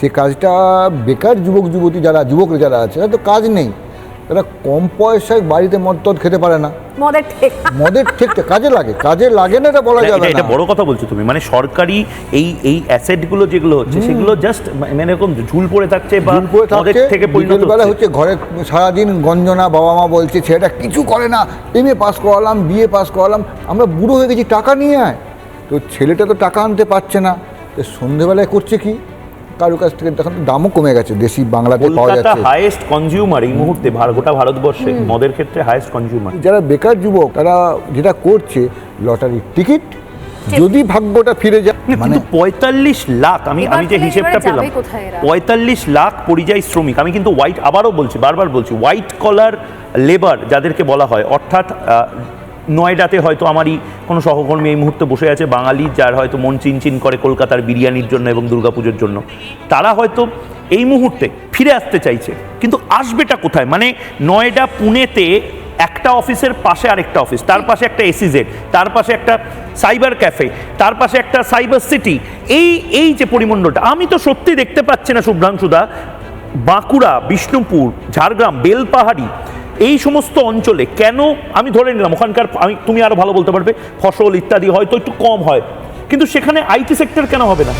সে কাজটা বেকার যুবকরা যারা আছে তাদের তো কাজ নেই, তারা কম পয়সায় বাড়িতে মদ খেতে পারে না। মদের ঠেকটা কাজে লাগে না, এটা বলা যাবে না। এটা বড় কথা বলছো তুমি, মানে সরকারি এই অ্যাসেটগুলো যেগুলো হচ্ছে সেগুলো জাস্ট মানে এরকম ঝুল পড়ে থাকছে বা মদের থেকে পরিণত হচ্ছে। ঘরে সারাদিন গঞ্জনা, বাবা মা বলছে ছেলেটা কিছু করে না, এমএ পাস করালাম, বিএ পাস করালাম, আমরা বুড়ো হয়ে গেছি, টাকা নিয়ে আয়। তো ছেলেটা তো টাকা আনতে পারছে না, তো সন্ধেবেলায় করছে কি, কারো কাছ থেকে। তখন দামও কমে গেছে, দেশি বাংলাতে পাওয়া যাচ্ছে। হাইয়েস্ট কনজিউমার এই মুহূর্তে গোটা ভারতবর্ষে মদের ক্ষেত্রে হাইয়েস্ট কনজিউমার। যারা বেকার যুবক তারা যেটা করছে লটারির টিকিট, যদি ভাগ্যটা ফিরে যায়। কিন্তু 45 লাখ, আমি যে হিসেবটা পেলাম, 45 লাখ পরিযায়ী শ্রমিক। আমি কিন্তু আবারও বলছি, বারবার বলছি, হোয়াইট কলার লেবার যাদেরকে বলা হয়, অর্থাৎ নয়ডাতে হয়তো আমারই কোনো সহকর্মী এই মুহূর্তে বসে আছে বাঙালি, যার হয়তো মন চিনচিন করে কলকাতার বিরিয়ানির জন্য এবং দুর্গাপুজোর জন্য, তারা হয়তো এই মুহূর্তে ফিরে আসতে চাইছে, কিন্তু আসবেটা কোথায়? মানে নয়ডা, পুনেতে একটা অফিসের পাশে আরেকটা অফিস, তার পাশে একটা এসিজেড, তার পাশে একটা সাইবার ক্যাফে, তার পাশে একটা সাইবার সিটি, এই যে পরিমণ্ডলটা আমি তো সত্যি দেখতে পাচ্ছি না শুভ্রাংশুদা। বাঁকুড়া, বিষ্ণুপুর, ঝাড়গ্রাম, বেলপাহাড়ি, এই সমস্ত অঞ্চলে কেন, আমি ধরে নিলাম ওখানকার, তুমি আরো ভালো বলতে পারবে, ফসল ইত্যাদি হয়তো একটু কম হয়, কিন্তু সেখানে আইটি সেক্টর কেন হবে না?